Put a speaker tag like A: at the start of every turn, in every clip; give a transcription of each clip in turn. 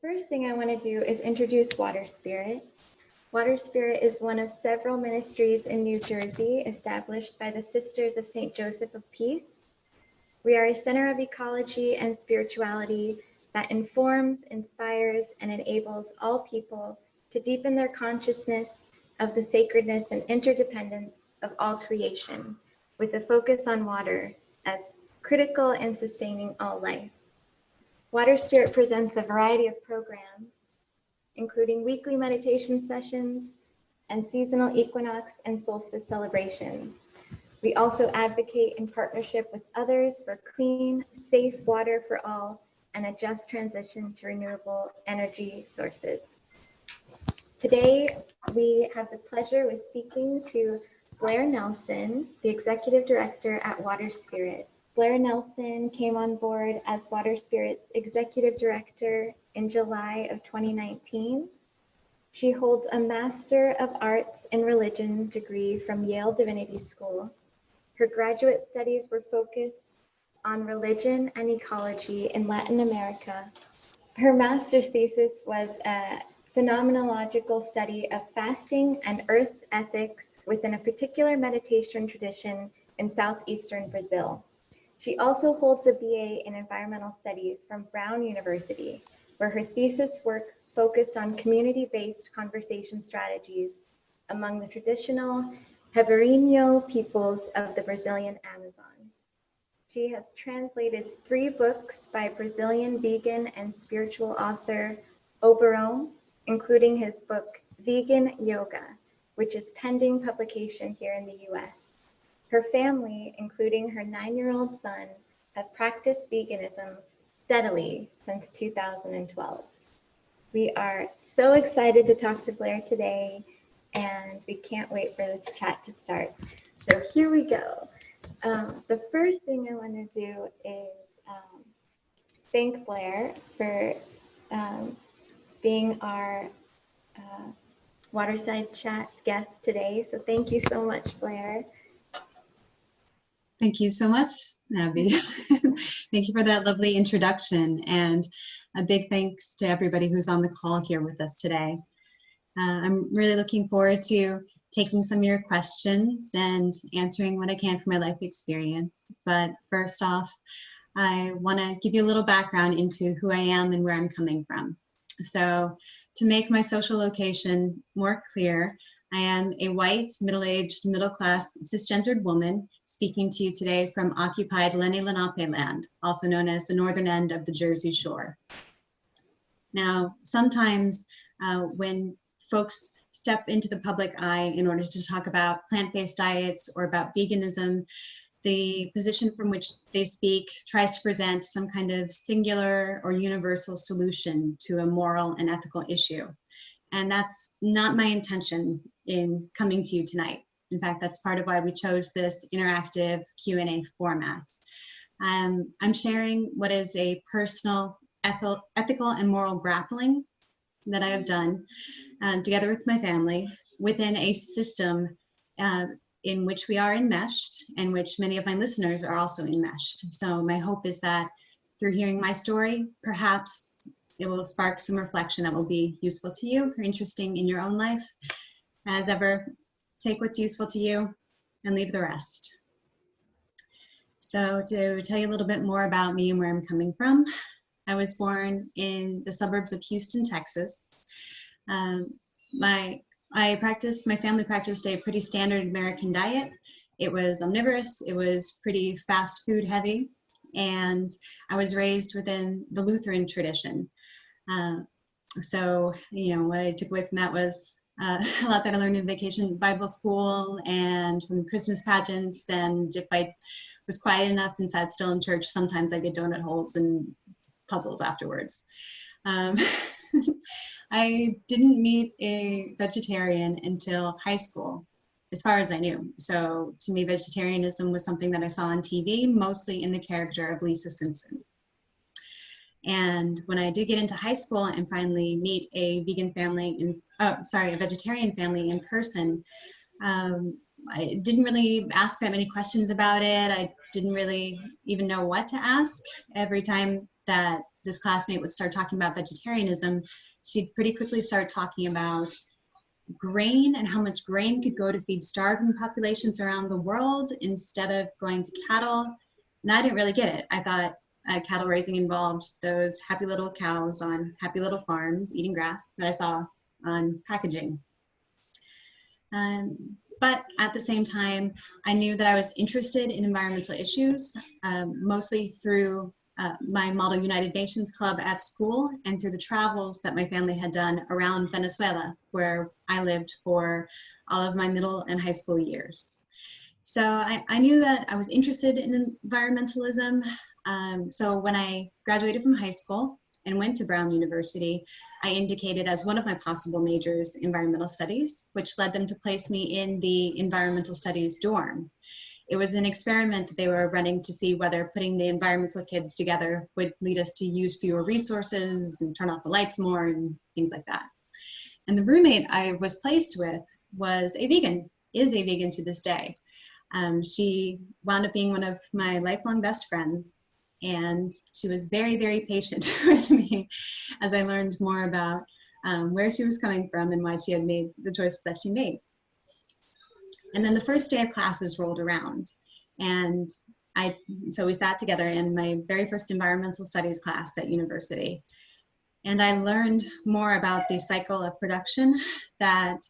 A: First thing I want to do is introduce Waterspirit. Waterspirit is one of several ministries in New Jersey established by the Sisters of St. Joseph of Peace. We are a center of ecology and spirituality that informs, inspires, and enables all people to deepen their consciousness of the sacredness and interdependence of all creation, with a focus on water as critical in sustaining all life. Waterspirit presents a variety of programs, including weekly meditation sessions and seasonal equinox and solstice celebrations. We also advocate in partnership with others for clean, safe water for all and a just transition to renewable energy sources. Today, we have the pleasure of speaking to Blair Nelsen, the Executive Director at Waterspirit. Blair Nelsen came on board as Waterspirit's Executive Director in July of 2019. She holds a Master of Arts in Religion degree from Yale Divinity School. Her graduate studies were focused on religion and ecology in Latin America. Her master's thesis was a phenomenological study of fasting and earth ethics within a particular meditation tradition in southeastern Brazil. She also holds a BA in environmental studies from Brown University, where her thesis work focused on community-based conversation strategies among the traditional Ribeirinho peoples of the Brazilian Amazon. She has translated 3 books by Brazilian vegan and spiritual author Oberon, including his book Vegan Yoga, which is pending publication here in the US. Her family, including her 9-year-old son, have practiced veganism steadily since 2012. We are so excited to talk to Blair today, and we can't wait for this chat to start. So here we go. The first thing I want to do is thank Blair for being our Waterside chat guest today. So thank you so much, Blair.
B: Thank you so much, Abby. Thank you for that lovely introduction, and a big thanks to everybody who's on the call here with us today. I'm really looking forward to taking some of your questions and answering what I can from my life experience. But first off, I want to give you a little background into who I am and where I'm coming from. So to make my social location more clear, I am a white, middle-aged, middle-class, cisgendered woman speaking to you today from occupied Lenni Lenape land, also known as the northern end of the Jersey Shore. Now, sometimes when folks step into the public eye in order to talk about plant-based diets or about veganism, the position from which they speak tries to present some kind of singular or universal solution to a moral and ethical issue. And that's not my intention in coming to you tonight. In fact, that's part of why we chose this interactive Q&A format. I'm sharing what is a personal, ethical, and moral grappling that I have done together with my family within a system in which we are enmeshed and which many of my listeners are also enmeshed. So my hope is that through hearing my story, perhaps it will spark some reflection that will be useful to you or interesting in your own life. As ever, take what's useful to you and leave the rest. So to tell you a little bit more about me and where I'm coming from, I was born in the suburbs of Houston, Texas. My family practiced a pretty standard American diet. It was omnivorous, it was pretty fast food heavy, and I was raised within the Lutheran tradition. So, what I took away from that was a lot that I learned in vacation Bible school and from Christmas pageants, and if I was quiet enough and sat still in church, sometimes I get donut holes and puzzles afterwards. I didn't meet a vegetarian until high school, as far as I knew. So to me, vegetarianism was something that I saw on TV, mostly in the character of Lisa Simpson. And when I did get into high school and finally meet a vegetarian family in person, I didn't really ask that many questions about it. I didn't really even know what to ask. Every time that this classmate would start talking about vegetarianism, she'd pretty quickly start talking about grain and how much grain could go to feed starving populations around the world instead of going to cattle. And I didn't really get it. I thought cattle raising involved those happy little cows on happy little farms eating grass that I saw on packaging. But at the same time, I knew that I was interested in environmental issues, mostly through my Model United Nations Club at school and through the travels that my family had done around Venezuela, where I lived for all of my middle and high school years. So I knew that I was interested in environmentalism. So when I graduated from high school and went to Brown University, I indicated as one of my possible majors environmental studies, which led them to place me in the environmental studies dorm. It was an experiment that they were running to see whether putting the environmental kids together would lead us to use fewer resources and turn off the lights more and things like that. And the roommate I was placed with was a vegan, is a vegan to this day. She wound up being one of my lifelong best friends, and she was very, very patient with me as I learned more about where she was coming from and why she had made the choices that she made. And then the first day of classes rolled around, and so we sat together in my very first environmental studies class at university. And I learned more about the cycle of production that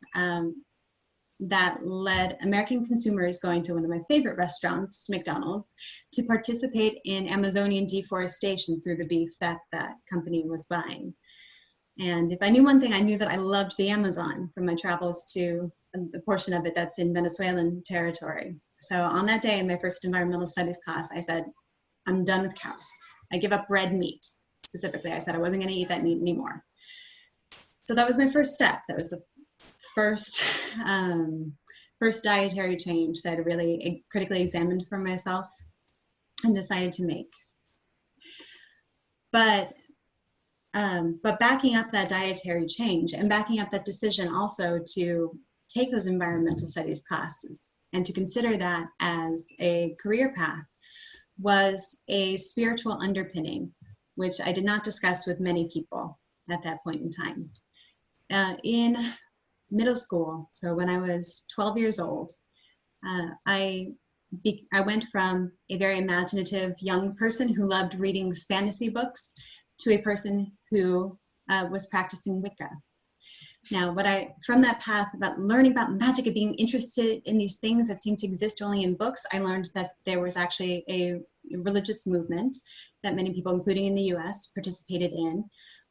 B: led American consumers going to one of my favorite restaurants, McDonald's, to participate in Amazonian deforestation through the beef that that company was buying. And if I knew one thing, I knew that I loved the Amazon from my travels to the portion of it that's in Venezuelan territory. So on that day in my first environmental studies class, I said, I'm done with cows. I give up red meat. Specifically, I said I wasn't going to eat that meat anymore. So that was my first step. That was the first dietary change that I really critically examined for myself and decided to make. But backing up that dietary change and backing up that decision also to take those environmental studies classes and to consider that as a career path was a spiritual underpinning, which I did not discuss with many people at that point in time. In middle school, so when I was 12 years old, I went from a very imaginative young person who loved reading fantasy books to a person who was practicing Wicca. Now, from that path about learning about magic and being interested in these things that seem to exist only in books, I learned that there was actually a religious movement that many people, including in the US, participated in,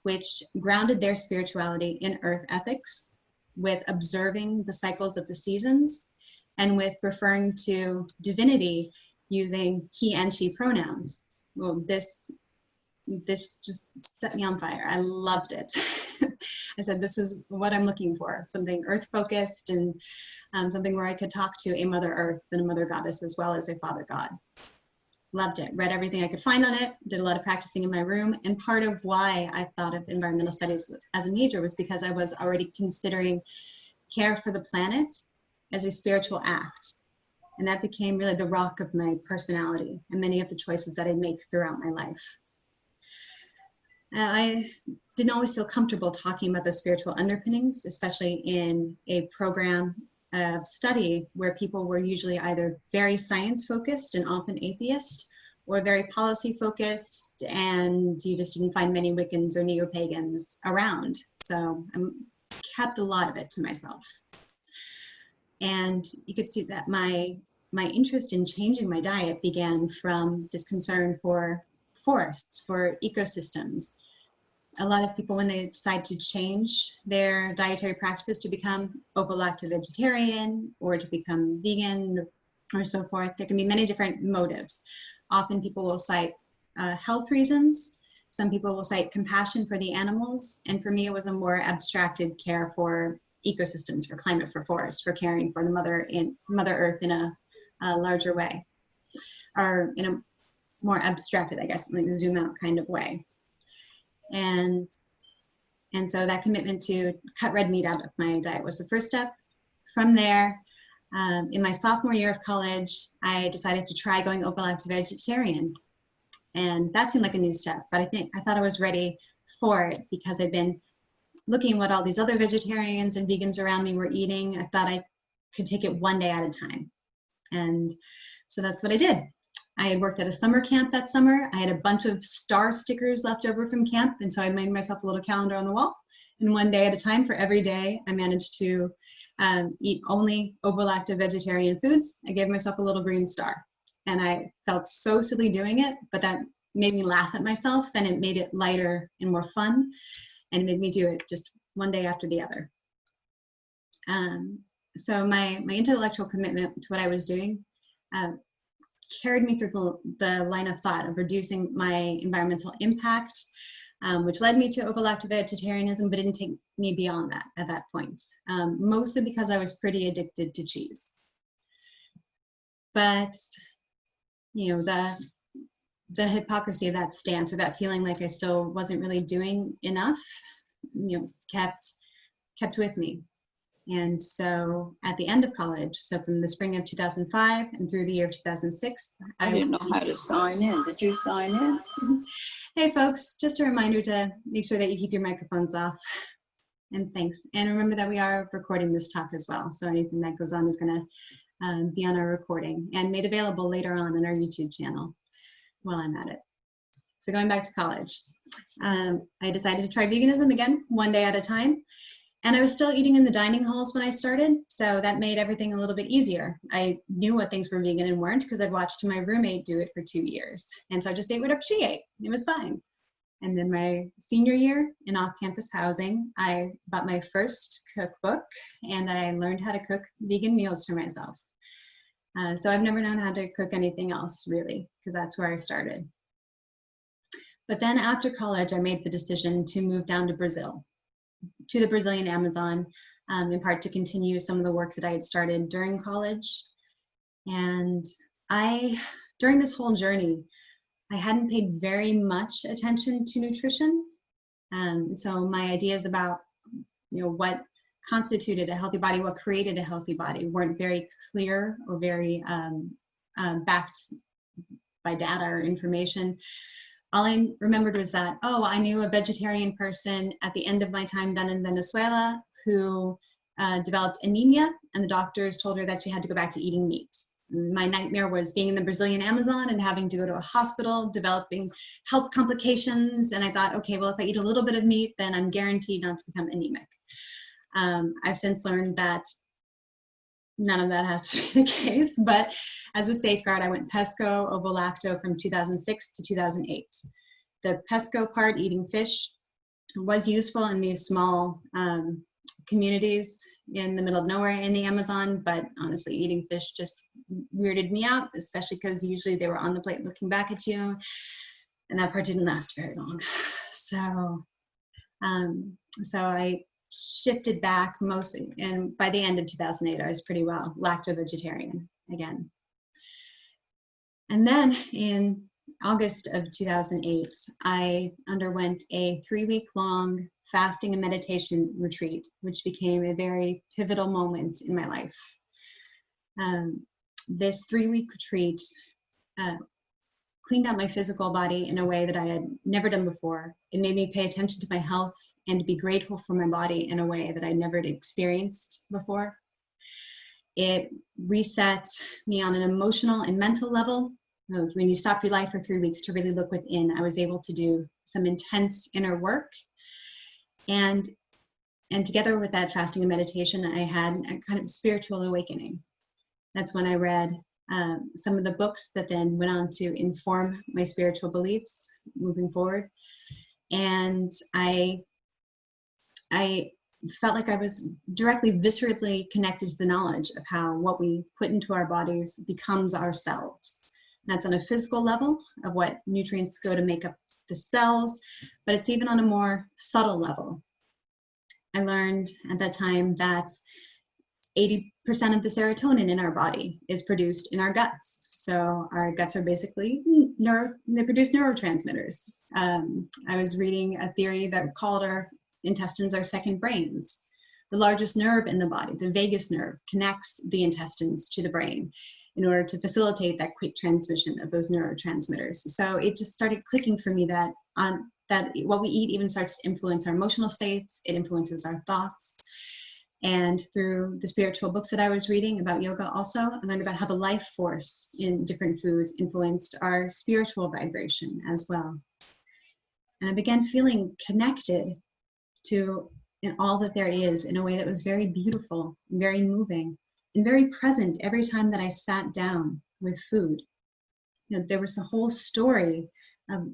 B: which grounded their spirituality in earth ethics, with observing the cycles of the seasons, and with referring to divinity using he and she pronouns. Well, this just set me on fire. I loved it. I said, this is what I'm looking for, something earth-focused and something where I could talk to a Mother Earth and a Mother Goddess as well as a Father God. Loved it. Read everything I could find on it, did a lot of practicing in my room, and part of why I thought of environmental studies as a major was because I was already considering care for the planet as a spiritual act. And that became really the rock of my personality and many of the choices that I make throughout my life. I didn't always feel comfortable talking about the spiritual underpinnings, especially in a program of study where people were usually either very science focused and often atheist, or very policy focused, and you just didn't find many Wiccans or neo-pagans around. So I kept a lot of it to myself. And you could see that my interest in changing my diet began from this concern for forests, for ecosystems. A lot of people, when they decide to change their dietary practices to become ovo-lacto vegetarian or to become vegan or so forth, there can be many different motives. Often people will cite health reasons. Some people will cite compassion for the animals. And for me, it was a more abstracted care for ecosystems, for climate, for forests, for caring for the Mother Earth in a larger way, or in a more abstracted, I guess, like a zoom out kind of way. And so that commitment to cut red meat out of my diet was the first step. From there, in my sophomore year of college, I decided to try going ovo-lacto vegetarian. And that seemed like a new step, but I thought I was ready for it because I'd been looking at what all these other vegetarians and vegans around me were eating. I thought I could take it one day at a time. And so that's what I did. I had worked at a summer camp that summer. I had a bunch of star stickers left over from camp. And so I made myself a little calendar on the wall. And one day at a time, for every day, I managed to eat only ovo-lacto vegetarian foods. I gave myself a little green star. And I felt so silly doing it, but that made me laugh at myself, and it made it lighter and more fun, and it made me do it just one day after the other. So my intellectual commitment to what I was doing carried me through the line of thought of reducing my environmental impact, which led me to ovo-lacto vegetarianism, but didn't take me beyond that at that point, mostly because I was pretty addicted to cheese. But you know, the hypocrisy of that stance, or that feeling like I still wasn't really doing enough, you know, kept with me. And so at the end of college, so from the spring of 2005 and through the year of 2006,
C: I didn't know how to sign in. Did you sign in?
B: Hey folks, just a reminder to make sure that you keep your microphones off. And thanks. And remember that we are recording this talk as well. So anything that goes on is going to be on our recording and made available later on our YouTube channel while I'm at it. So going back to college, I decided to try veganism again, one day at a time. And I was still eating in the dining halls when I started, so that made everything a little bit easier. I knew what things were vegan and weren't because I'd watched my roommate do it for 2 years. And so I just ate whatever she ate. It was fine. And then my senior year in off-campus housing, I bought my first cookbook, and I learned how to cook vegan meals for myself. So I've never known how to cook anything else, really, because that's where I started. But then after college, I made the decision to move down to Brazil, to the Brazilian Amazon, in part to continue some of the work that I had started during college. And during this whole journey, I hadn't paid very much attention to nutrition. So my ideas about, you know, what constituted a healthy body, what created a healthy body, weren't very clear or very backed by data or information. All I remembered was that, oh, I knew a vegetarian person at the end of my time then in Venezuela who developed anemia, and the doctors told her that she had to go back to eating meat. My nightmare was being in the Brazilian Amazon and having to go to a hospital, developing health complications. And I thought, okay, well, if I eat a little bit of meat, then I'm guaranteed not to become anemic. I've since learned that none of that has to be the case, but as a safeguard, I went pesco, ovo-lacto from 2006 to 2008. The pesco part, eating fish, was useful in these small communities in the middle of nowhere in the Amazon, but honestly, eating fish just weirded me out, especially because usually they were on the plate looking back at you, and that part didn't last very long. So I shifted back mostly, and by the end of 2008, I was pretty well lacto-vegetarian again. And then in August of 2008, I underwent a 3-week-long fasting and meditation retreat, which became a very pivotal moment in my life. This 3-week retreat cleaned out my physical body in a way that I had never done before. It made me pay attention to my health and to be grateful for my body in a way that I never had experienced before. It reset me on an emotional and mental level. When you stop your life for 3 weeks to really look within, I was able to do some intense inner work. And together with that fasting and meditation, I had a kind of spiritual awakening. That's when I read some of the books that then went on to inform my spiritual beliefs moving forward. And I felt like I was directly, viscerally connected to the knowledge of how what we put into our bodies becomes ourselves. And that's on a physical level of what nutrients go to make up the cells, but it's even on a more subtle level. I learned at that time that 80% of the serotonin in our body is produced in our guts. So our guts are basically they produce neurotransmitters. I was reading a theory that called our intestines our second brains. The largest nerve in the body, the vagus nerve, connects the intestines to the brain. in order to facilitate that quick transmission of those neurotransmitters. So it just started clicking for me that what we eat even starts to influence our emotional states, it influences our thoughts. And through the spiritual books that I was reading about yoga also, I learned about how the life force in different foods influenced our spiritual vibration as well. And I began feeling connected to all that there is in a way that was very beautiful, very moving, and very present every time that I sat down with food. You know, there was the whole story of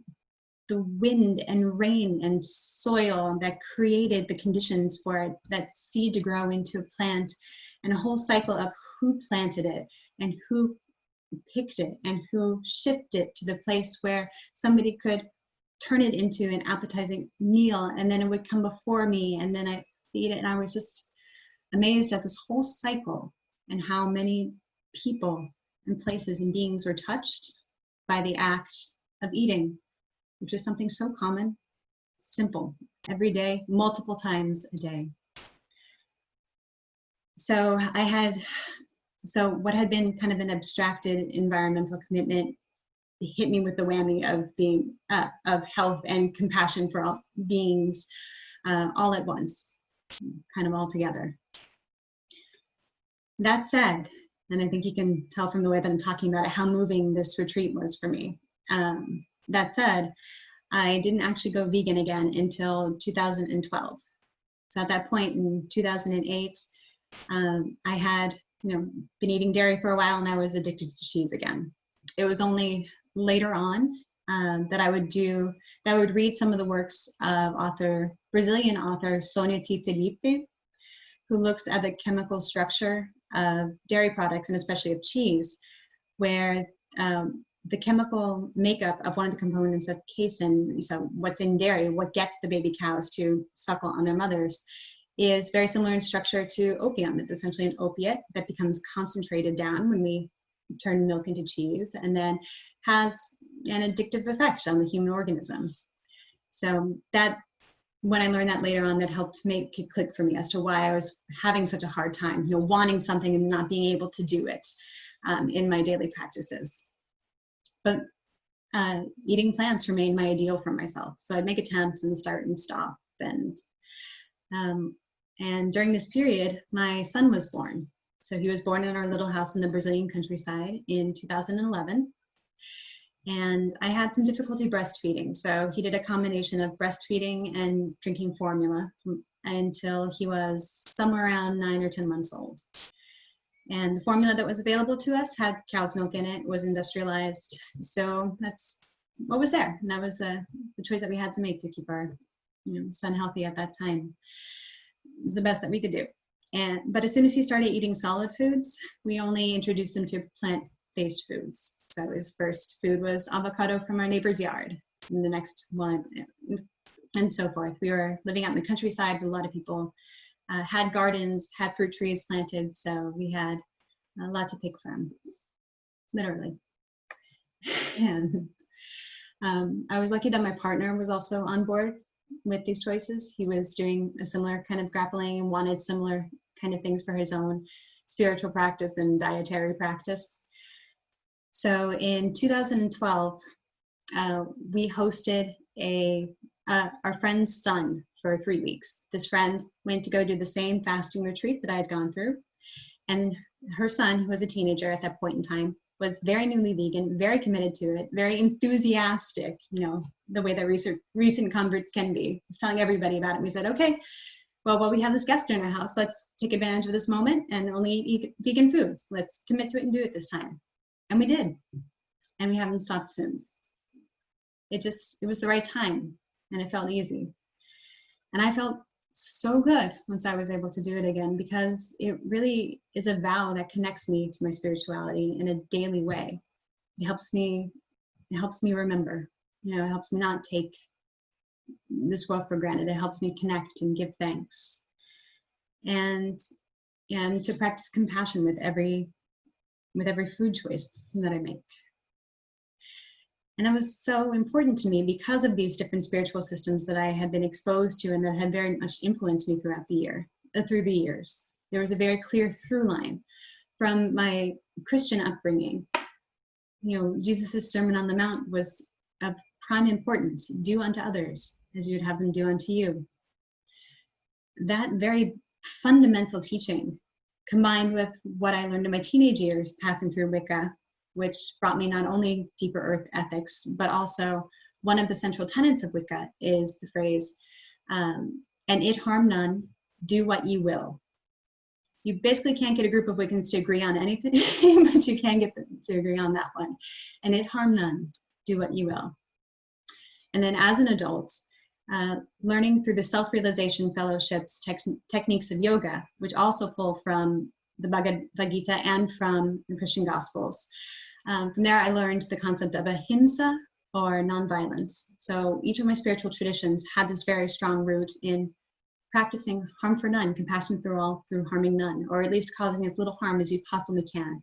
B: the wind and rain and soil that created the conditions for that seed to grow into a plant, and a whole cycle of who planted it and who picked it and who shipped it to the place where somebody could turn it into an appetizing meal, and then it would come before me and then I eat it. And I was just amazed at this whole cycle and how many people and places and beings were touched by the act of eating, which is something so common, simple, every day, multiple times a day. So what had been kind of an abstracted environmental commitment hit me with the whammy of being of health and compassion for all beings all at once, kind of all together. That said, and I think you can tell from the way that I'm talking about it how moving this retreat was for me. That said, I didn't actually go vegan again until 2012. So at that point in 2008, I had been eating dairy for a while and I was addicted to cheese again. It was only later on that I would read some of the works of Brazilian author Sônia T. Felipe, who looks at the chemical structure of dairy products and especially of cheese, where the chemical makeup of one of the components of casein, so what's in dairy, what gets the baby cows to suckle on their mothers, is very similar in structure to opium. It's essentially an opiate that becomes concentrated down when we turn milk into cheese, and then has an addictive effect on the human organism. So that, when I learned that later on, that helped make it click for me as to why I was having such a hard time, wanting something and not being able to do it in my daily practices. But eating plants remained my ideal for myself. So I'd make attempts and start and stop. And during this period, my son was born. So he was born in our little house in the Brazilian countryside in 2011. And I had some difficulty breastfeeding. So he did a combination of breastfeeding and drinking formula until he was somewhere around 9 or 10 months old. And the formula that was available to us had cow's milk in it, was industrialized. So that's what was there. And that was the choice that we had to make to keep our son healthy at that time. It was the best that we could do. But as soon as he started eating solid foods, we only introduced him to plant-based foods. So his first food was avocado from our neighbor's yard, and the next one, and so forth. We were living out in the countryside, but a lot of people had gardens, had fruit trees planted, so we had a lot to pick from, literally. And I was lucky that my partner was also on board with these choices. He was doing a similar kind of grappling and wanted similar kind of things for his own spiritual practice and dietary practice. So in 2012, we hosted our friend's son for 3 weeks. This friend went to go do the same fasting retreat that I had gone through. And her son, who was a teenager at that point in time, was very newly vegan, very committed to it, very enthusiastic, the way that recent converts can be. I was telling everybody about it. We said, okay, well, while we have this guest in our house, let's take advantage of this moment and only eat vegan foods. Let's commit to it and do it this time. And we did. And we haven't stopped since. It was the right time, and it felt easy. And I felt so good once I was able to do it again, because it really is a vow that connects me to my spirituality in a daily way. It helps me remember, it helps me not take this world for granted. It helps me connect and give thanks, and to practice compassion with every food choice that I make. And that was so important to me because of these different spiritual systems that I had been exposed to and that had very much influenced me through the years. There was a very clear through line from my Christian upbringing. Jesus' Sermon on the Mount was of prime importance. Do unto others as you would have them do unto you. That very fundamental teaching, combined with what I learned in my teenage years passing through Wicca, which brought me not only deeper earth ethics, but also one of the central tenets of Wicca is the phrase, and it harm none, do what ye will. You basically can't get a group of Wiccans to agree on anything, but you can get them to agree on that one. And it harm none, do what you will. And then as an adult, learning through the self-realization fellowships techniques of yoga, which also pull from the Bhagavad Gita and from the Christian Gospels. From there, I learned the concept of ahimsa, or nonviolence. So each of my spiritual traditions had this very strong root in practicing harm for none, compassion for all through harming none, or at least causing as little harm as you possibly can.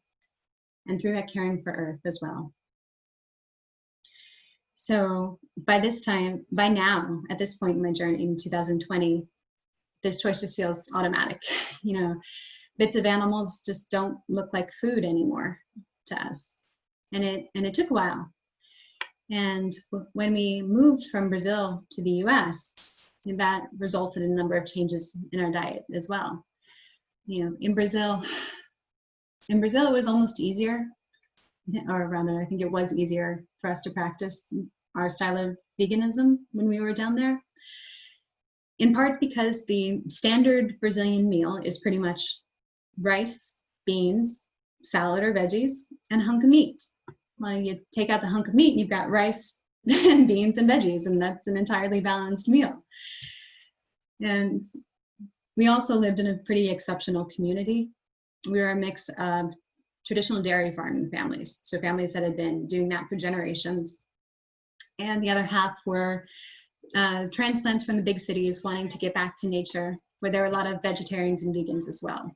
B: And through that, caring for earth as well. So by now, at this point in my journey in 2020, this choice just feels automatic. Bits of animals just don't look like food anymore to us. And it took a while. And when we moved from Brazil to the US, that resulted in a number of changes in our diet as well. In Brazil, it was almost easier, or rather, I think it was easier for us to practice our style of veganism when we were down there. In part because the standard Brazilian meal is pretty much rice, beans, salad or veggies, and a hunk of meat. Well, you take out the hunk of meat and you've got rice and beans and veggies, and that's an entirely balanced meal. And we also lived in a pretty exceptional community. We were a mix of traditional dairy farming families, so families that had been doing that for generations. And the other half were transplants from the big cities wanting to get back to nature, where there were a lot of vegetarians and vegans as well.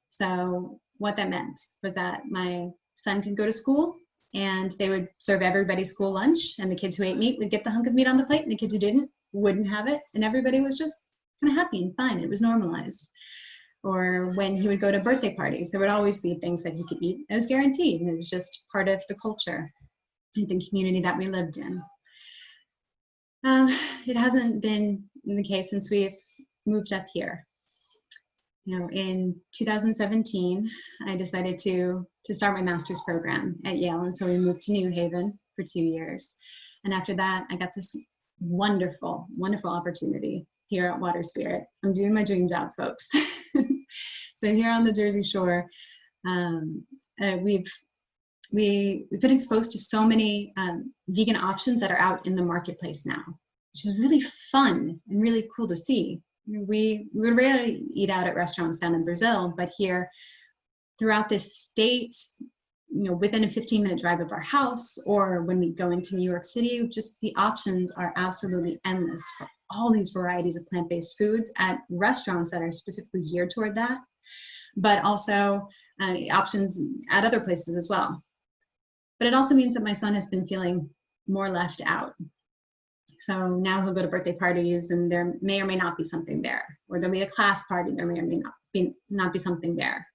B: So what that meant was that my son could go to school and they would serve everybody school lunch, and the kids who ate meat would get the hunk of meat on the plate, and the kids who didn't wouldn't have it, and everybody was just kind of happy and fine. It was normalized. Or when he would go to birthday parties, there would always be things that he could eat. It was guaranteed, and it was just part of the culture and the community that we lived in. It hasn't been the case since we've moved up here. In 2017, I decided to start my master's program at Yale, and so we moved to New Haven for 2 years. And after that, I got this wonderful, wonderful opportunity here at Waterspirit. I'm doing my dream job, folks. So here on the Jersey Shore, we've been exposed to so many vegan options that are out in the marketplace now, which is really fun and really cool to see. We would rarely eat out at restaurants down in Brazil, but here throughout this state, within a 15-minute drive of our house, or when we go into New York City, just the options are absolutely endless for all these varieties of plant-based foods at restaurants that are specifically geared toward that, but also options at other places as well. But it also means that my son has been feeling more left out. So now he'll go to birthday parties and there may or may not be something there, or there'll be a class party, there may or may not be something there.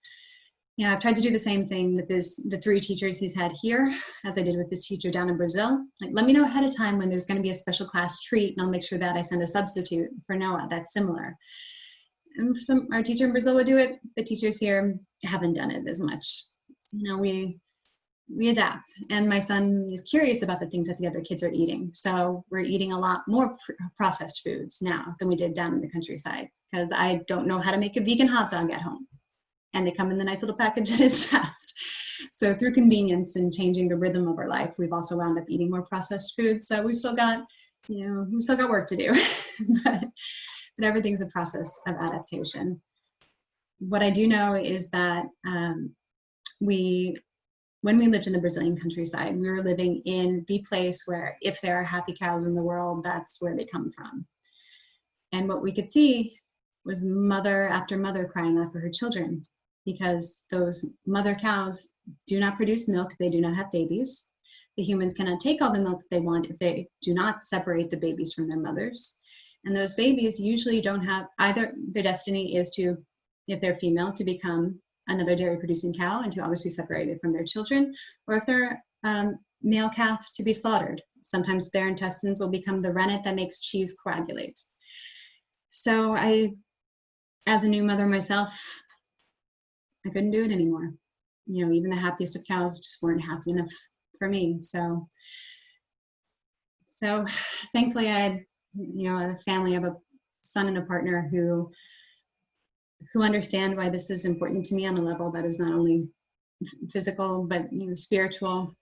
B: I've tried to do the same thing with the 3 teachers he's had here, as I did with this teacher down in Brazil. Like, let me know ahead of time when there's going to be a special class treat, and I'll make sure that I send a substitute for Noah that's similar. And our teacher in Brazil would do it. The teachers here haven't done it as much. We adapt, and my son is curious about the things that the other kids are eating. So we're eating a lot more processed foods now than we did down in the countryside, because I don't know how to make a vegan hot dog at home. And they come in the nice little package that is fast. So through convenience and changing the rhythm of our life, we've also wound up eating more processed food. So we've still got work to do, but everything's a process of adaptation. What I do know is that when we lived in the Brazilian countryside, we were living in the place where if there are happy cows in the world, that's where they come from. And what we could see was mother after mother crying out for her children, because those mother cows do not produce milk, they do not have babies. The humans cannot take all the milk that they want if they do not separate the babies from their mothers. And those babies usually don't have either, their destiny is to, if they're female, to become another dairy producing cow and to always be separated from their children, or if they're male calf, to be slaughtered. Sometimes their intestines will become the rennet that makes cheese coagulate. So as a new mother myself, I couldn't do it anymore. You know, even the happiest of cows just weren't happy enough for me. So thankfully I had, you know, a family, I have a son and a partner who understand why this is important to me on a level that is not only physical, but, you know, spiritual.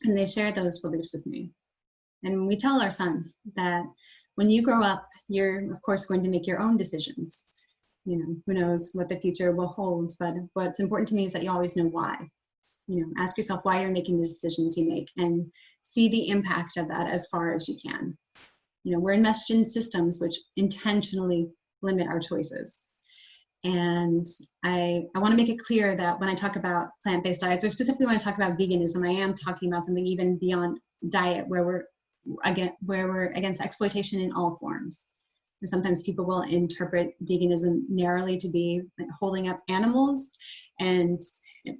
B: And they share those beliefs with me. And we tell our son that when you grow up, you're of course going to make your own decisions. You know, who knows what the future will hold, but what's important to me is that you always know why. You know, ask yourself why you're making the decisions you make and see the impact of that as far as you can. You know, we're enmeshed in systems which intentionally limit our choices. And I want to make it clear that when I talk about plant-based diets, or specifically when I talk about veganism, I am talking about something even beyond diet, where we're against exploitation in all forms. And sometimes people will interpret veganism narrowly to be like holding up animals and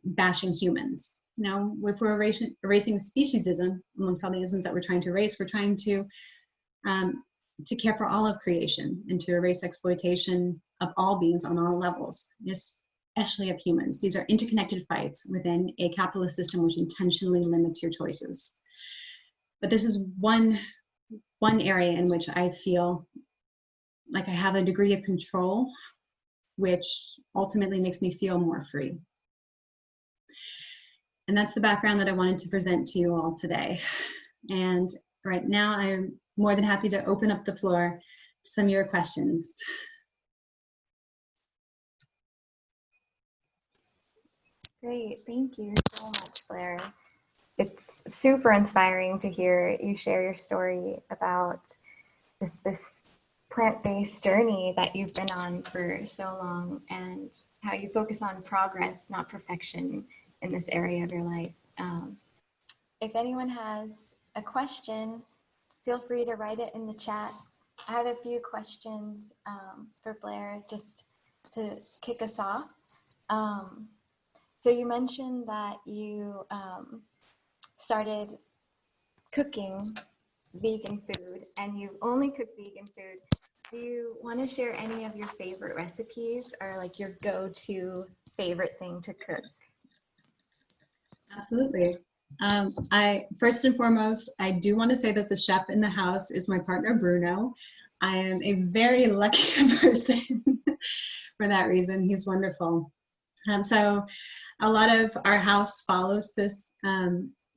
B: bashing humans. You know, if we're erasing speciesism amongst all the isms that we're trying to erase, we're trying to care for all of creation and to erase exploitation of all beings on all levels, especially of humans. These are interconnected fights within a capitalist system which intentionally limits your choices. But this is one area in which I feel like I have a degree of control, which ultimately makes me feel more free. And that's the background that I wanted to present to you all today. And right now I'm more than happy to open up the floor to some of your questions.
A: Great, thank you so much, Blair. It's super inspiring to hear you share your story about this plant-based journey that you've been on for so long, and how you focus on progress, not perfection, in this area of your life. If anyone has a question, feel free to write it in the chat. I have a few questions for Blair just to kick us off. So you mentioned that you started cooking vegan food, and you only cook vegan food. Do you want to share any of your favorite recipes, or like your go-to favorite thing to cook?
B: Absolutely. First and foremost, I do want to say that the chef in the house is my partner, Bruno. I am a very lucky person for that reason. He's wonderful. So a lot of our house follows this,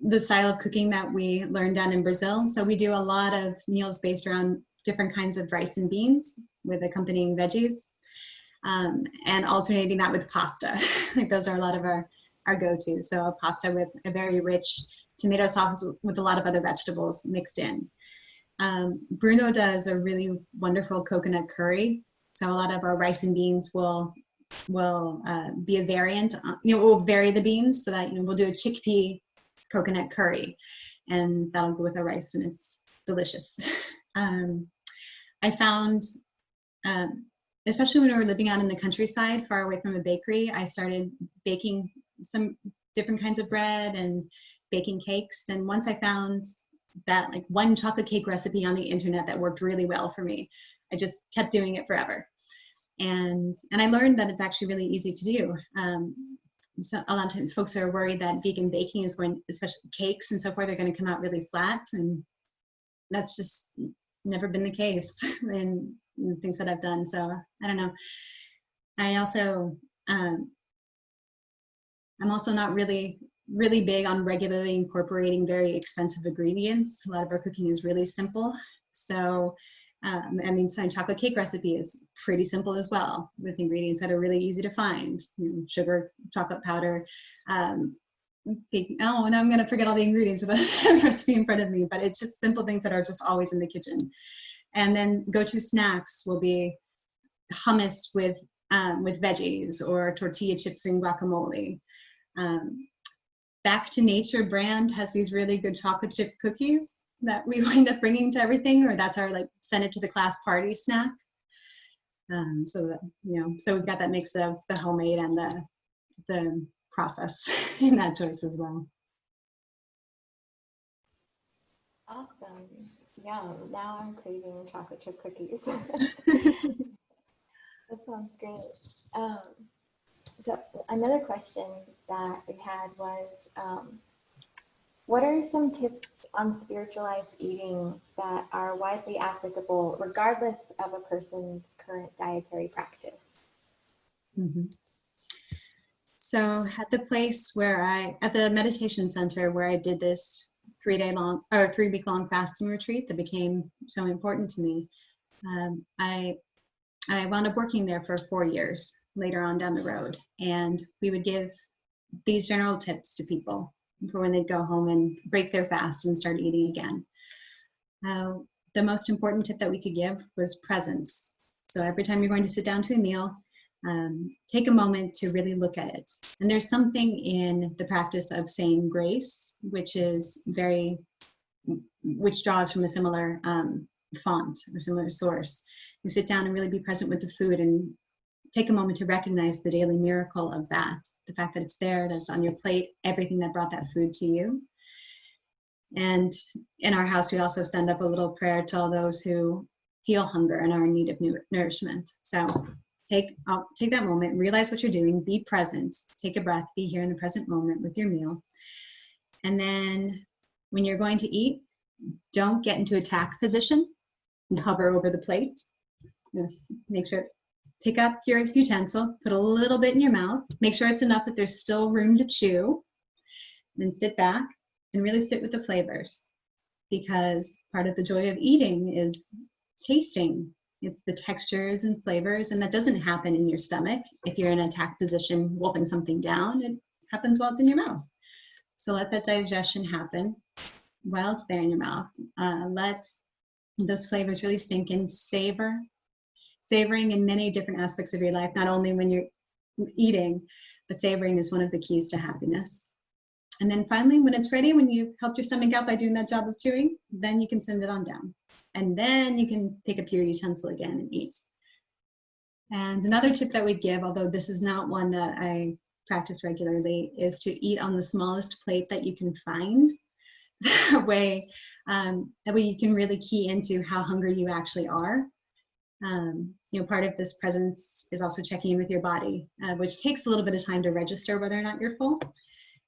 B: the style of cooking that we learned down in Brazil. So we do a lot of meals based around different kinds of rice and beans with accompanying veggies, and alternating that with pasta. Like those are a lot of our go-to. So a pasta with a very rich tomato sauce with a lot of other vegetables mixed in. Bruno does a really wonderful coconut curry. So a lot of our rice and beans will be a variant. We'll vary the beans so that, we'll do a chickpea coconut curry, and that'll go with the rice, and it's delicious. I found, especially when we were living out in the countryside, far away from a bakery, I started baking some different kinds of bread and baking cakes. And once I found that like one chocolate cake recipe on the internet that worked really well for me, I just kept doing it forever. And I learned that it's actually really easy to do. So a lot of times folks are worried that vegan baking is going, especially cakes and so forth, they're going to come out really flat, and that's just never been the case in the things that I've done. So I don't know. I also, I'm also not really big on regularly incorporating very expensive ingredients. A lot of our cooking is really simple. So some chocolate cake recipe is pretty simple as well, with ingredients that are really easy to find. Sugar, chocolate powder. And now I'm going to forget all the ingredients of the recipe in front of me, but it's just simple things that are just always in the kitchen. And then go-to snacks will be hummus with veggies, or tortilla chips and guacamole. Back to Nature brand has these really good chocolate chip cookies that we wind up bringing to everything, or that's our send it to the class party snack. So that, so we've got that mix of the homemade and the process in that choice as well.
A: Awesome. Yum. Now I'm craving chocolate chip cookies. That sounds great. So another question that we had was, what are some tips on spiritualized eating that are widely applicable regardless of a person's current dietary practice?
B: Mm-hmm. So at the place where at the meditation center where I did this 3-week long fasting retreat that became so important to me, I wound up working there for 4 years later on down the road. And we would give these general tips to people for when they'd go home and break their fast and start eating again. The most important tip that we could give was presence. So every time you're going to sit down to a meal, take a moment to really look at it. And there's something in the practice of saying grace, which draws from a similar font or similar source. You sit down and really be present with the food and take a moment to recognize the daily miracle of that, the fact that it's there, that it's on your plate, everything that brought that food to you. And in our house, we also send up a little prayer to all those who feel hunger and are in need of nourishment. So take that moment, realize what you're doing, be present, take a breath, be here in the present moment with your meal. And then when you're going to eat, don't get into attack position and hover over the plate. Just make sure, pick up your utensil, put a little bit in your mouth, make sure it's enough that there's still room to chew, and then sit back and really sit with the flavors, because part of the joy of eating is tasting. It's the textures and flavors, and that doesn't happen in your stomach. If you're in an attack position, wolfing something down, it happens while it's in your mouth. So let that digestion happen while it's there in your mouth. Let those flavors really sink in, savoring in many different aspects of your life, not only when you're eating, but savoring is one of the keys to happiness. And then finally, when it's ready, when you've helped your stomach out by doing that job of chewing, then you can send it on down. And then you can pick up your utensil again and eat. And another tip that we give, although this is not one that I practice regularly, is to eat on the smallest plate that you can find. That way you can really key into how hungry you actually are. Part of this presence is also checking in with your body, which takes a little bit of time to register whether or not you're full.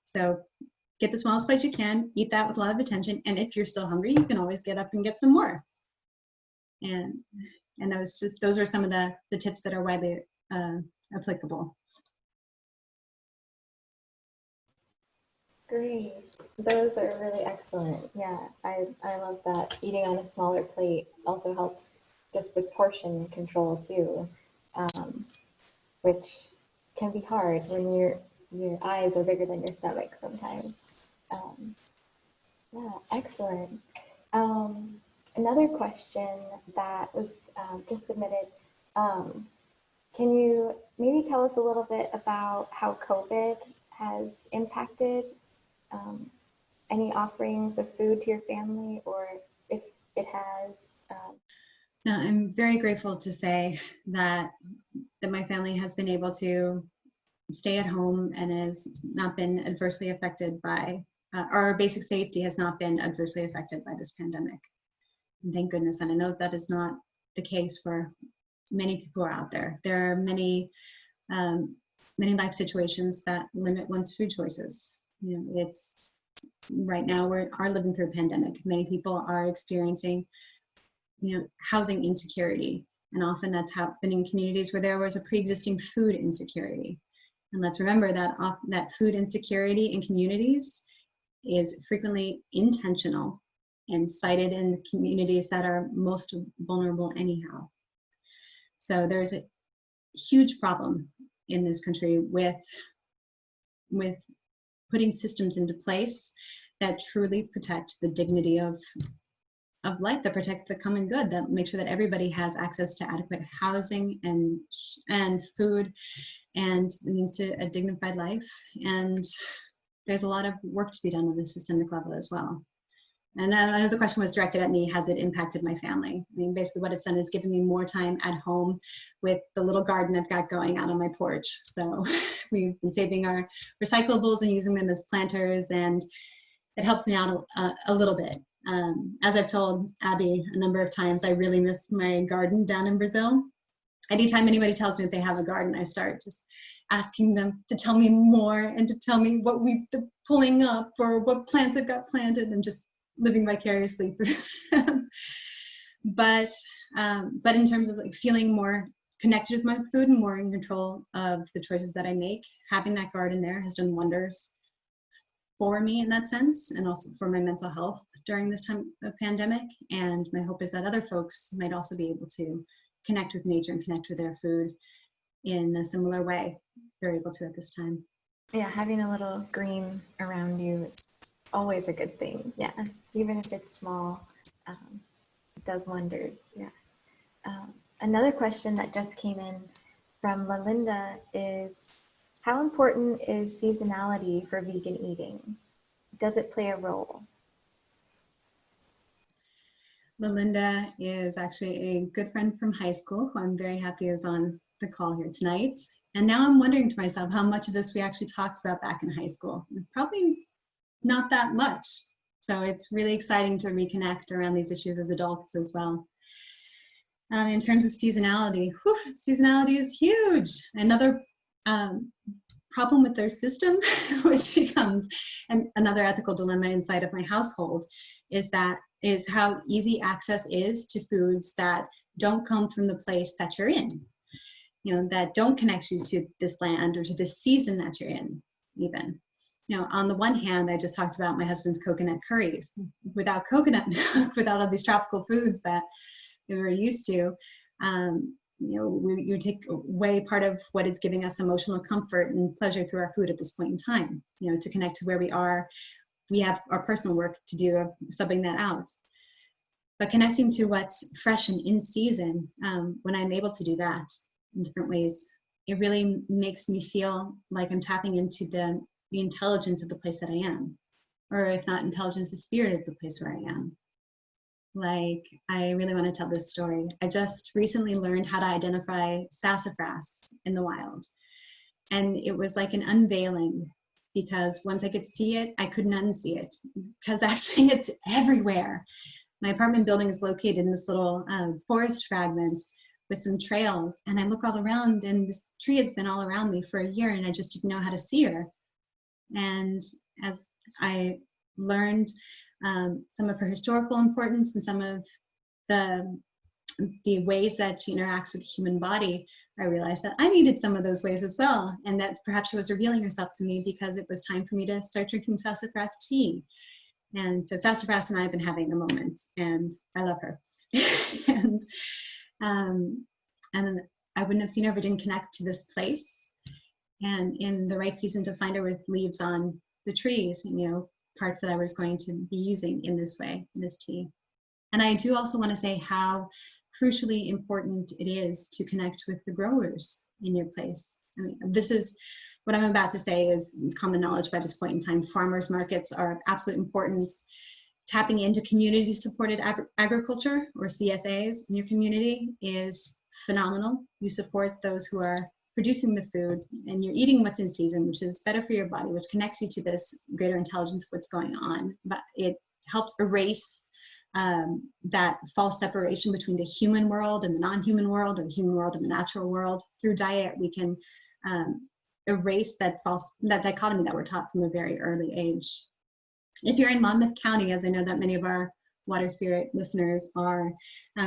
B: So get the smallest plate you can, eat that with a lot of attention, and if you're still hungry, you can always get up and get some more. And those are some of the tips that are widely applicable.
A: Great. Those are really excellent. Yeah, I love that. Eating on a smaller plate also helps just with portion control too, which can be hard when your eyes are bigger than your stomach sometimes. Yeah, excellent. Another question that was just submitted, can you maybe tell us a little bit about how COVID has impacted any offerings of food to your family, or if it has?
B: Now, I'm very grateful to say that my family has been able to stay at home and has not been adversely affected by, our basic safety has not been adversely affected by this pandemic. And thank goodness. And I know that is not the case for many people out there. There are many life situations that limit one's food choices. It's right now we are living through a pandemic. Many people are experiencing housing insecurity, and often that's happening in communities where there was a pre-existing food insecurity. And let's remember that food insecurity in communities is frequently intentional and cited in communities that are most vulnerable anyhow. So there's a huge problem in this country with putting systems into place that truly protect the dignity of life, that protect the common good, that make sure that everybody has access to adequate housing and food and means to a dignified life. And there's a lot of work to be done on the systemic level as well. And another question was directed at me, has it impacted my family? I mean, basically what it's done is given me more time at home with the little garden I've got going out on my porch. So we've been saving our recyclables and using them as planters, and it helps me out a little bit. As I've told Abby a number of times, I really miss my garden down in Brazil. Anytime anybody tells me that they have a garden, I start just asking them to tell me more and to tell me what weeds they're pulling up or what plants they've got planted, and just living vicariously through them. But in terms of like feeling more connected with my food and more in control of the choices that I make, having that garden there has done wonders for me in that sense, and also for my mental health during this time of pandemic. And my hope is that other folks might also be able to connect with nature and connect with their food in a similar way they're able to at this time.
A: Yeah, having a little green around you is always a good thing. Yeah, even if it's small, it does wonders. Yeah. Another question that just came in from Melinda is, how important is seasonality for vegan eating? Does it play a role?
B: Melinda is actually a good friend from high school, who I'm very happy is on the call here tonight. And now I'm wondering to myself how much of this we actually talked about back in high school. Probably not that much. So it's really exciting to reconnect around these issues as adults as well. In terms of seasonality, seasonality is huge. Another problem with their system, which becomes another ethical dilemma inside of my household, is how easy access is to foods that don't come from the place that you're in, that don't connect you to this land or to this season that you're in, even. On the one hand, I just talked about my husband's coconut curries. Without coconut milk, without all these tropical foods that we were used to, you take away part of what is giving us emotional comfort and pleasure through our food at this point in time, to connect to where we are. We have our personal work to do of subbing that out. But connecting to what's fresh and in season, when I'm able to do that in different ways, it really makes me feel like I'm tapping into the intelligence of the place that I am, or if not intelligence, the spirit of the place where I am. Like, I really want to tell this story. I just recently learned how to identify sassafras in the wild. And it was like an unveiling, because once I could see it, I couldn't unsee it, because actually it's everywhere. My apartment building is located in this little forest fragments with some trails. And I look all around, and this tree has been all around me for a year, and I just didn't know how to see her. And as I learned some of her historical importance and some of the ways that she interacts with the human body, I realized that I needed some of those ways as well, and that perhaps she was revealing herself to me because it was time for me to start drinking sassafras tea. And so sassafras and I have been having a moment, and I love her. and I wouldn't have seen her if I didn't connect to this place, and in the right season to find her with leaves on the trees, and parts that I was going to be using in this way, in this tea. And I do also want to say how crucially important it is to connect with the growers in your place. I mean, this is what I'm about to say is common knowledge by this point in time. Farmers markets are of absolute importance. Tapping into community supported agriculture, or CSAs, in your community is phenomenal. You support those who are producing the food, and you're eating what's in season, which is better for your body, which connects you to this greater intelligence of what's going on. But it helps erase that false separation between the human world and the non-human world, or the human world and the natural world. Through diet, we can erase that dichotomy that we're taught from a very early age. If you're in Monmouth County, as I know that many of our Waterspirit listeners are,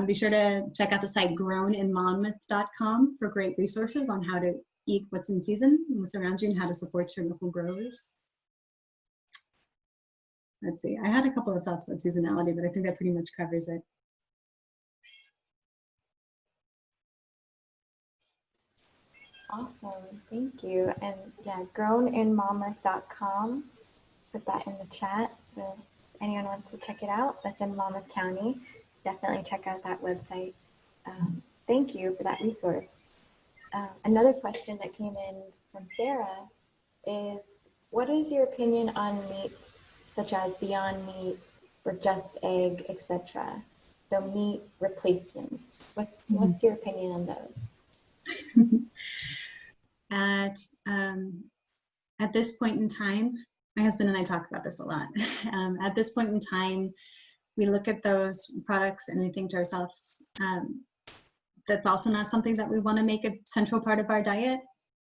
B: be sure to check out the site growninmonmouth.com for great resources on how to eat what's in season and what's around you, and how to support your local growers. Let's see, I had a couple of thoughts about seasonality, but I think that pretty much covers it.
A: Awesome, thank you. And yeah, growninmonmouth.com, put that in the chat. So if anyone wants to check it out, that's in Monmouth County. Definitely check out that website. Thank you for that resource. Another question that came in from Sarah is, what is your opinion on meats such as Beyond Meat, or just egg, etc. So meat replacements. What's your opinion on those?
B: At this point in time, my husband and I talk about this a lot. At this point in time, we look at those products and we think to ourselves, that's also not something that we want to make a central part of our diet.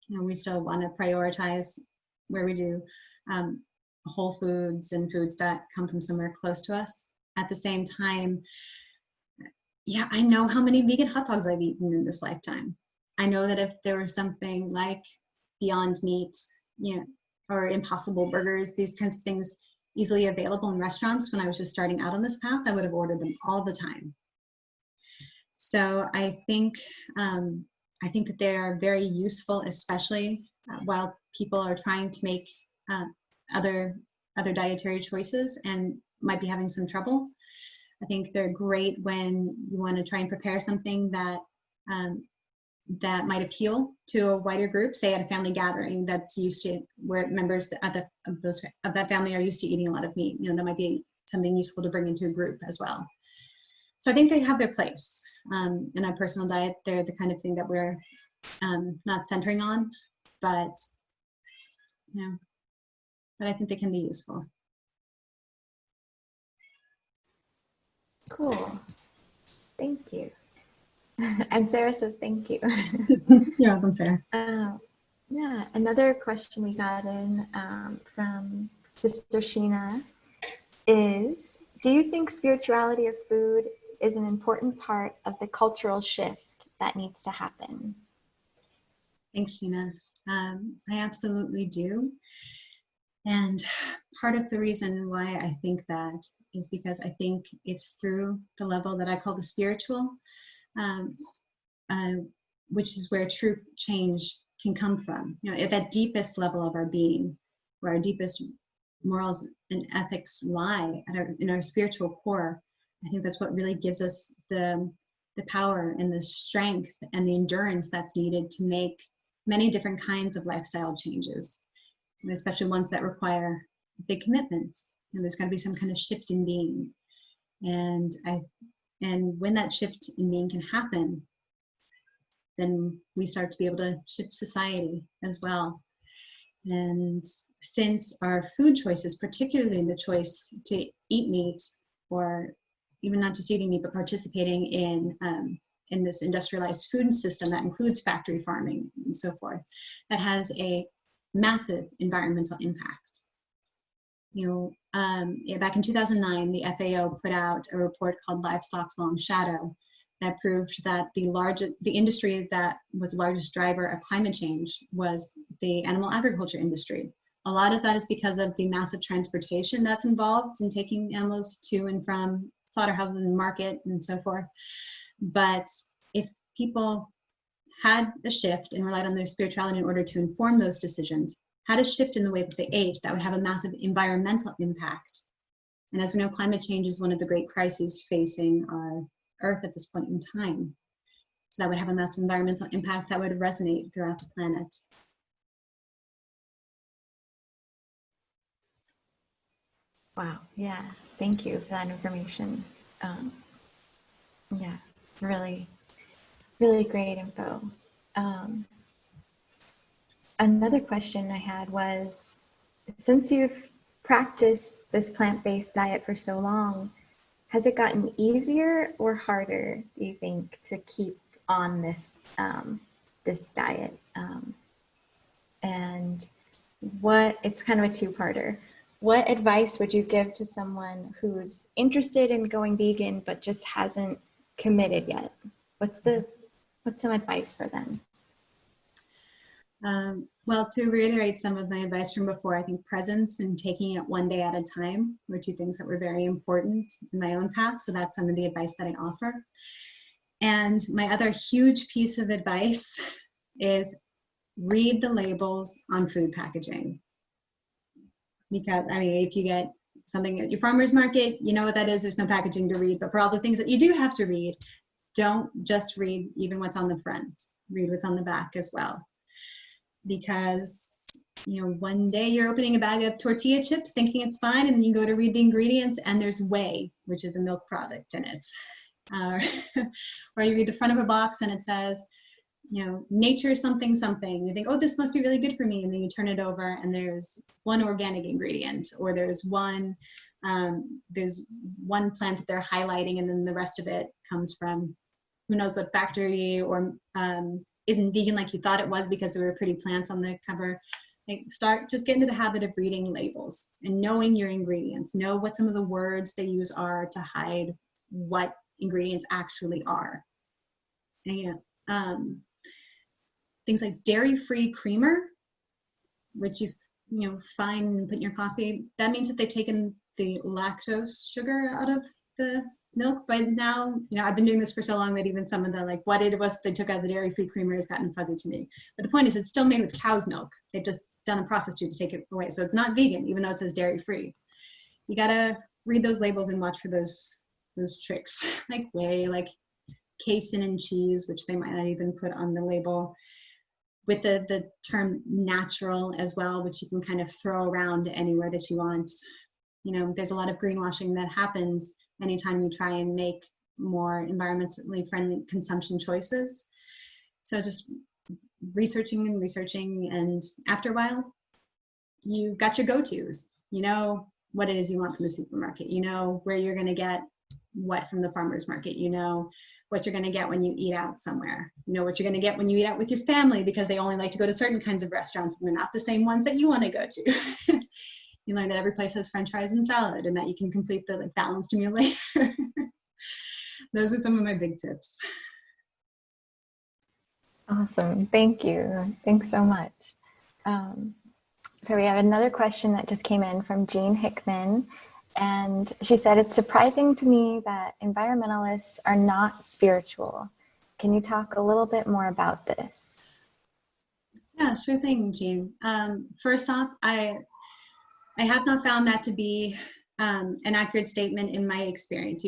B: We still want to prioritize where we do whole foods and foods that come from somewhere close to us. At the same time, yeah, I know how many vegan hot dogs I've eaten in this lifetime. I know that if there was something like Beyond Meat, or Impossible Burgers, these kinds of things easily available in restaurants when I was just starting out on this path, I would have ordered them all the time. So I think that they are very useful, especially while people are trying to make other dietary choices and might be having some trouble. I think they're great when you want to try and prepare something that that might appeal to a wider group, say at a family gathering that's used to, where members of that family are used to eating a lot of meat. That might be something useful to bring into a group as well. So I think they have their place in our personal diet. They're the kind of thing that we're not centering on, but I think they can be useful.
A: Cool. Thank you. And Sarah says thank you.
B: You're welcome, Sarah.
A: Yeah, another question we got in from Sister Sheena is, do you think spirituality of food is an important part of the cultural shift that needs to happen?
B: Thanks, Sheena. I absolutely do. And part of the reason why I think that is because I think it's through the level that I call the spiritual, which is where true change can come from. At that deepest level of our being, where our deepest morals and ethics lie in our spiritual core. I think that's what really gives us the power and the strength and the endurance that's needed to make many different kinds of lifestyle changes, especially ones that require big commitments. There's got to be some kind of shift in being, and when that shift in being can happen, then we start to be able to shift society as well. And since our food choices, particularly the choice to eat meat, or even not just eating meat, but participating in this industrialized food system that includes factory farming and so forth, that has a massive environmental impact. Back in 2009, the FAO put out a report called Livestock's Long Shadow that proved that the industry that was the largest driver of climate change was the animal agriculture industry. A lot of that is because of the massive transportation that's involved in taking animals to and from slaughterhouses and market and so forth. But if people had a shift and relied on their spirituality in order to inform those decisions, had a shift in the way that they ate, that would have a massive environmental impact. And as we know, climate change is one of the great crises facing our Earth at this point in time. So that would have a massive environmental impact that would resonate throughout the planet.
A: Wow, yeah, thank you for that information. Yeah, really, really great info. Another question I had was, since you've practiced this plant-based diet for so long, has it gotten easier or harder, do you think, to keep on this this diet? And it's kind of a two-parter. What advice would you give to someone who's interested in going vegan but just hasn't committed yet? What's some advice for them?
B: Well, to reiterate some of my advice from before, I think presence and taking it one day at a time were two things that were very important in my own path. So that's some of the advice that I offer. And my other huge piece of advice is read the labels on food packaging. Because, if you get something at your farmer's market, you know what that is, there's no packaging to read. But for all the things that you do have to read, don't just read even what's on the front, read what's on the back as well. Because one day you're opening a bag of tortilla chips thinking it's fine, and then you go to read the ingredients and there's whey, which is a milk product in it. Or you read the front of a box and it says, nature something something. You think, oh, this must be really good for me. And then you turn it over and there's one organic ingredient, or there's one plant that they're highlighting, and then the rest of it comes from who knows what factory, or isn't vegan like you thought it was because there were pretty plants on the cover. Just get into the habit of reading labels and knowing your ingredients. Know what some of the words they use are to hide what ingredients actually are. And things like dairy-free creamer, which you find and put in your coffee, that means that they've taken the lactose sugar out of the milk. But now, I've been doing this for so long that even some of the what it was they took out of the dairy-free creamer has gotten fuzzy to me. But the point is, it's still made with cow's milk. They've just done a process to take it away, so it's not vegan, even though it says dairy-free. You gotta read those labels and watch for those tricks, like whey, like casein and cheese, which they might not even put on the label, with the term natural as well, which you can kind of throw around anywhere that you want. There's a lot of greenwashing that happens anytime you try and make more environmentally friendly consumption choices. So just researching, and after a while, you got your go-tos. You know what it is you want from the supermarket. You know where you're going to get what from the farmer's market. You know what you're going to get when you eat out somewhere. You know what you're going to get when you eat out with your family, because they only like to go to certain kinds of restaurants and they're not the same ones that you want to go to. You learn that every place has French fries and salad, and that you can complete the balanced meal later. Those are some of my big tips.
A: Awesome. Thank you. Thanks so much. So we have another question that just came in from Jean Hickman. And she said, it's surprising to me that environmentalists are not spiritual. Can you talk a little bit more about this?
B: Yeah, sure thing, Jean. First off, I have not found that to be an accurate statement in my experience.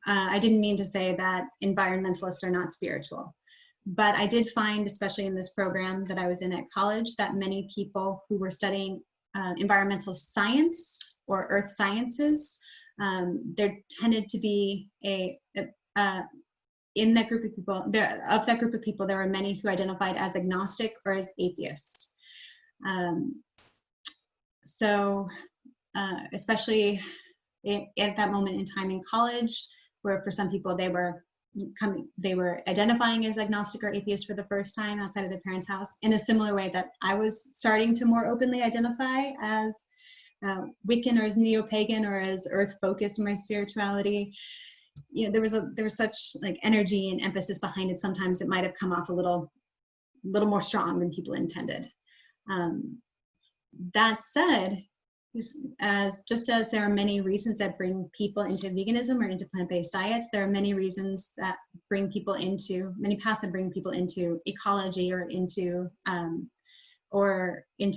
B: I didn't mean to say that environmentalists are not spiritual. But I did find, especially in this program that I was in at college, that many people who were studying environmental science or earth sciences, there tended to be in that group of people, there were many who identified as agnostic or as atheists. Especially at that moment in time in college, where for some people they were identifying as agnostic or atheist for the first time outside of their parents' house, in a similar way that I was starting to more openly identify as Wiccan or as neo-pagan or as earth-focused in my spirituality. There was such energy and emphasis behind it. Sometimes it might have come off a little more strong than people intended. That said, just as there are many reasons that bring people into veganism or into plant-based diets, there are many reasons that bring people into, many paths that bring people into ecology or into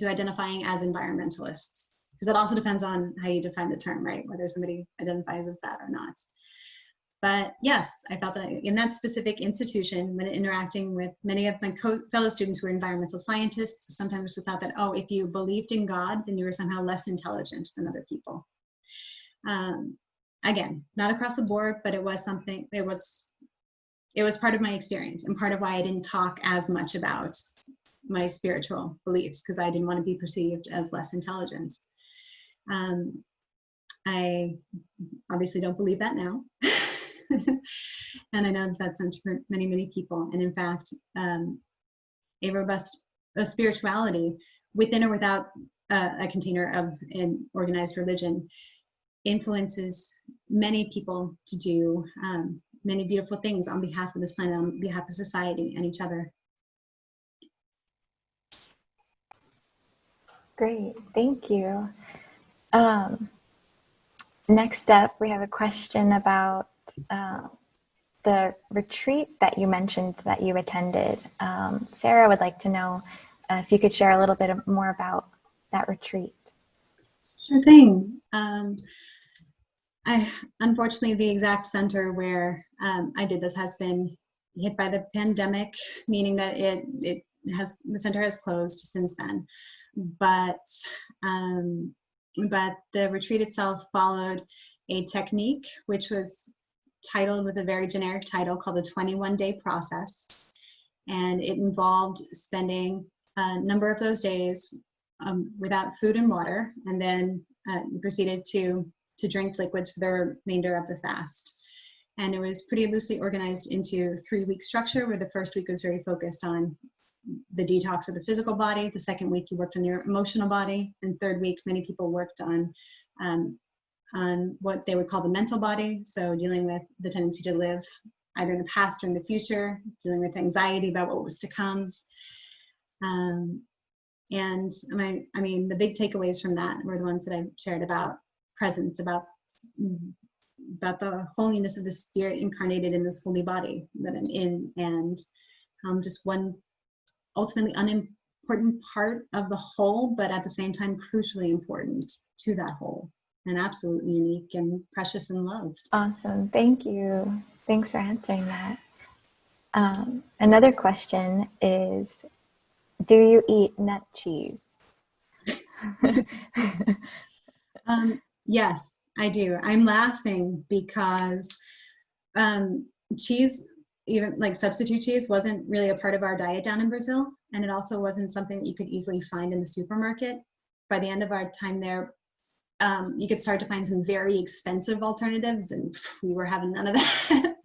B: identifying as environmentalists. Because it also depends on how you define the term, right? Whether somebody identifies as that or not. But yes, I felt that in that specific institution, when interacting with many of my fellow students who were environmental scientists, sometimes we thought that, oh, if you believed in God, then you were somehow less intelligent than other people. Again, not across the board, but it was something, it was part of my experience and part of why I didn't talk as much about my spiritual beliefs, because I didn't want to be perceived as less intelligent. I obviously don't believe that now. And I know that's for many, many people. And in fact, a robust spirituality within or without a container of an organized religion influences many people to do many beautiful things on behalf of this planet, on behalf of society and each other.
A: Great, thank you. Next up, we have a question about the retreat that you mentioned that you attended. Sarah would like to know if you could share a little bit more about that retreat.
B: Sure thing. Unfortunately, the exact center where I did this has been hit by the pandemic, meaning that the center has closed since then. but the retreat itself followed a technique which was titled with a very generic title called the 21-day process. And it involved spending a number of those days without food and water, and then proceeded to drink liquids for the remainder of the fast. And it was pretty loosely organized into 3-week structure, where the first week was very focused on the detox of the physical body. The second week you worked on your emotional body, and third week many people worked on what they would call the mental body. So dealing with the tendency to live either in the past or in the future, dealing with anxiety about what was to come. And I mean, the big takeaways from that were the ones that I shared about presence, about the holiness of the spirit incarnated in this holy body that I'm in, and just one ultimately unimportant part of the whole, but at the same time crucially important to that whole, and absolutely unique and precious and loved.
A: Awesome. Thank you. Thanks for answering that. Another question is, do you eat nut cheese?
B: Yes, I do. I'm laughing because cheese, even like substitute cheese, wasn't really a part of our diet down in Brazil. And it also wasn't something that you could easily find in the supermarket. By the end of our time there, you could start to find some very expensive alternatives, and we were having none of that.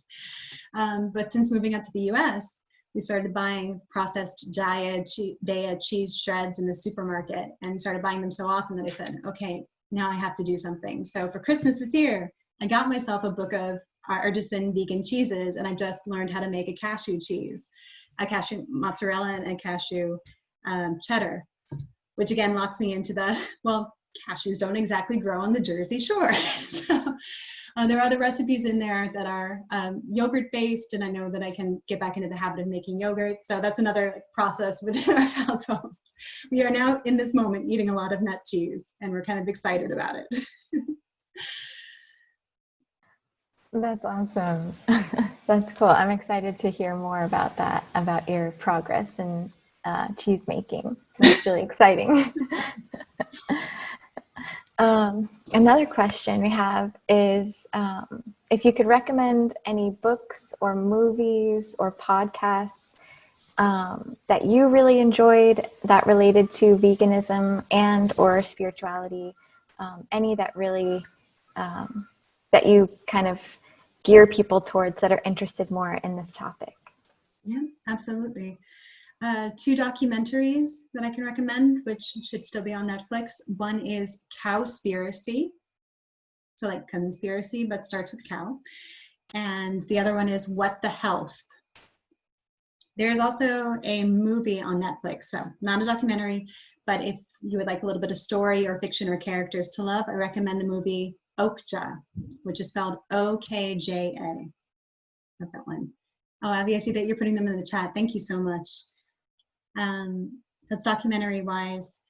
B: But since moving up to the US, we started buying processed Daya cheese shreds in the supermarket, and started buying them so often that I said, okay, now I have to do something. So for Christmas this year, I got myself a book of artisan vegan cheeses, and I just learned how to make a cashew cheese, a cashew mozzarella and a cashew cheddar, which again locks me into well, cashews don't exactly grow on the Jersey Shore. So there are other recipes in there that are yogurt based, and I know that I can get back into the habit of making yogurt. So that's another process within our household. We are now in this moment eating a lot of nut cheese, and we're kind of excited about it.
A: That's awesome. That's cool. I'm excited to hear more about that, about your progress in cheese making. That's really exciting. Another question we have is if you could recommend any books or movies or podcasts that you really enjoyed that related to veganism and or spirituality, any that really that you kind of gear people towards that are interested more in this topic.
B: Yeah, absolutely. 2 documentaries that I can recommend, which should still be on Netflix. One is Cowspiracy, so like conspiracy, but starts with cow. And the other one is What the Health. There's also a movie on Netflix, so not a documentary, but if you would like a little bit of story or fiction or characters to love, I recommend the movie Okja, which is spelled O-K-J-A. Love that one. Oh, Abby, I see that you're putting them in the chat. Thank you so much. That's documentary wise.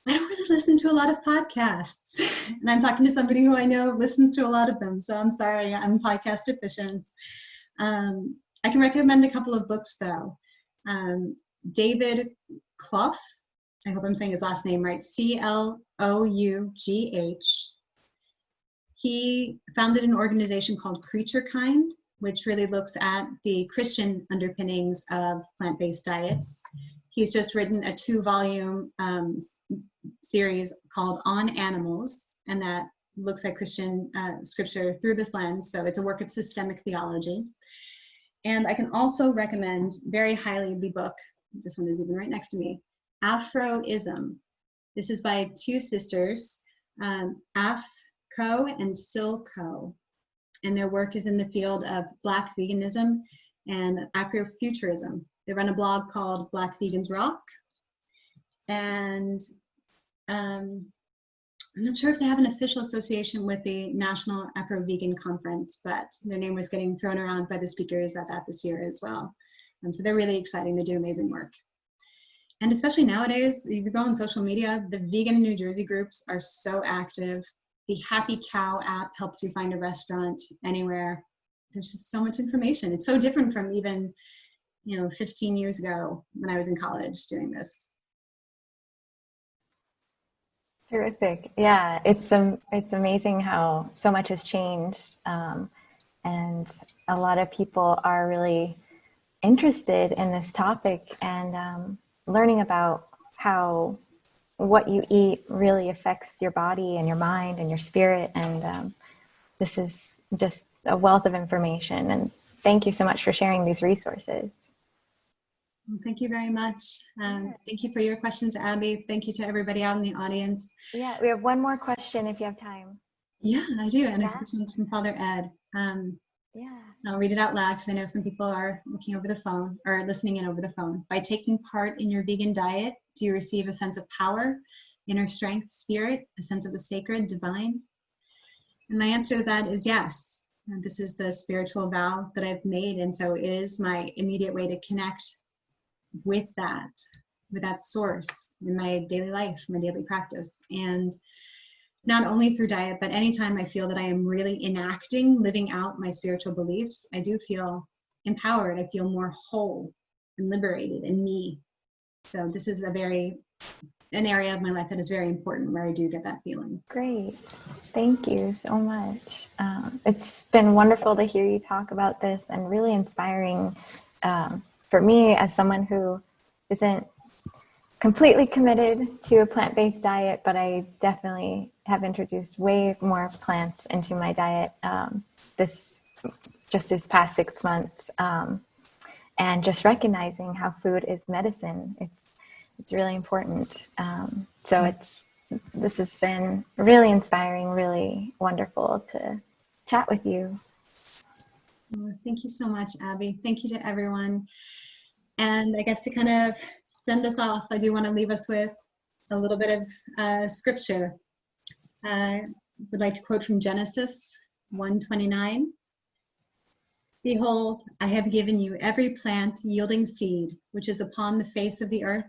B: I don't really listen to a lot of podcasts, and I'm talking to somebody who I know listens to a lot of them, so I'm sorry, I'm podcast deficient. I can recommend a couple of books though. David Clough, I hope I'm saying his last name right, C-L-O-U-G-H. He founded an organization called Creature Kind, which really looks at the Christian underpinnings of plant-based diets. He's just written a 2-volume series called On Animals, and that looks at Christian scripture through this lens. So it's a work of systemic theology. And I can also recommend very highly the book, this one is even right next to me, Afroism. This is by 2 sisters, Afko and Silko. And their work is in the field of Black veganism and Afrofuturism. They run a blog called Black Vegans Rock. And I'm not sure if they have an official association with the National Afro-Vegan Conference, but their name was getting thrown around by the speakers at that this year as well. So they're really exciting. They do amazing work. And especially nowadays, if you go on social media, the vegan in New Jersey groups are so active. The Happy Cow app helps you find a restaurant anywhere. There's just so much information. It's so different from even, 15 years ago when I was in college doing this.
A: Terrific. Yeah, it's amazing how so much has changed, and a lot of people are really interested in this topic and learning about how what you eat really affects your body and your mind and your spirit. And this is just a wealth of information. And thank you so much for sharing these resources.
B: Well, thank you very much. Thank you for your questions, Abby. Thank you to everybody out in the audience.
A: Yeah, we have one more question if you have time.
B: Yeah, I do. And
A: Yeah.
B: this one's from Father Ed.
A: Yeah.
B: I'll read it out loud because I know some people are looking over the phone or listening in over the phone. By taking part in your vegan diet, do you receive a sense of power, inner strength, spirit, a sense of the sacred, divine? And my answer to that is yes. And this is the spiritual vow that I've made. And so it is my immediate way to connect with that source in my daily life, my daily practice. And not only through diet, but anytime I feel that I am really enacting, living out my spiritual beliefs, I do feel empowered. I feel more whole and liberated in me. So this is an area of my life that is very important where I do get that feeling.
A: Great. Thank you so much. It's been wonderful to hear you talk about this and really inspiring for me as someone who isn't completely committed to a plant-based diet, but I definitely have introduced way more plants into my diet this past 6 months, and just recognizing how food is medicine. It's really important. So this has been really inspiring, really wonderful to chat with you.
B: Thank you so much, Abby. Thank you to everyone. And I guess to kind of send us off, I do want to leave us with a little bit of scripture. I would like to quote from Genesis 1:29. Behold, I have given you every plant yielding seed, which is upon the face of the earth,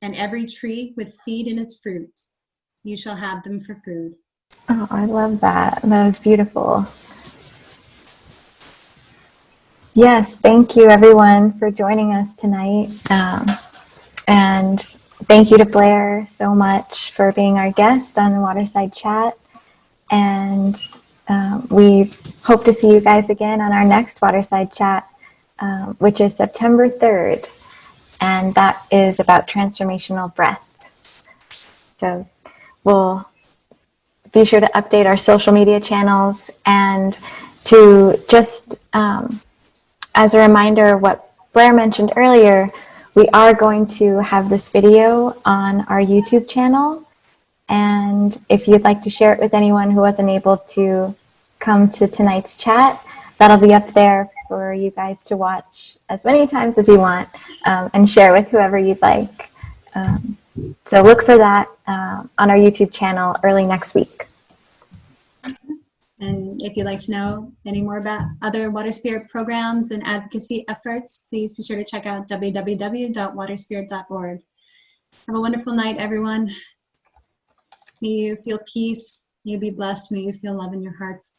B: and every tree with seed in its fruit. You shall have them for food.
A: Oh, I love that. That was beautiful. Yes, thank you everyone for joining us tonight. And thank you to Blair so much for being our guest on the Waterside Chat. And we hope to see you guys again on our next Waterside Chat, which is September 3rd. And that is about transformational breath. So we'll be sure to update our social media channels, and to just as a reminder, what Blair mentioned earlier, we are going to have this video on our YouTube channel. And if you'd like to share it with anyone who wasn't able to come to tonight's chat, that'll be up there for you guys to watch as many times as you want, and share with whoever you'd like. So look for that on our YouTube channel early next week.
B: And if you'd like to know any more about other Waterspirit programs and advocacy efforts, please be sure to check out www.waterspirit.org. Have a wonderful night, everyone. May you feel peace. May you be blessed. May you feel love in your hearts.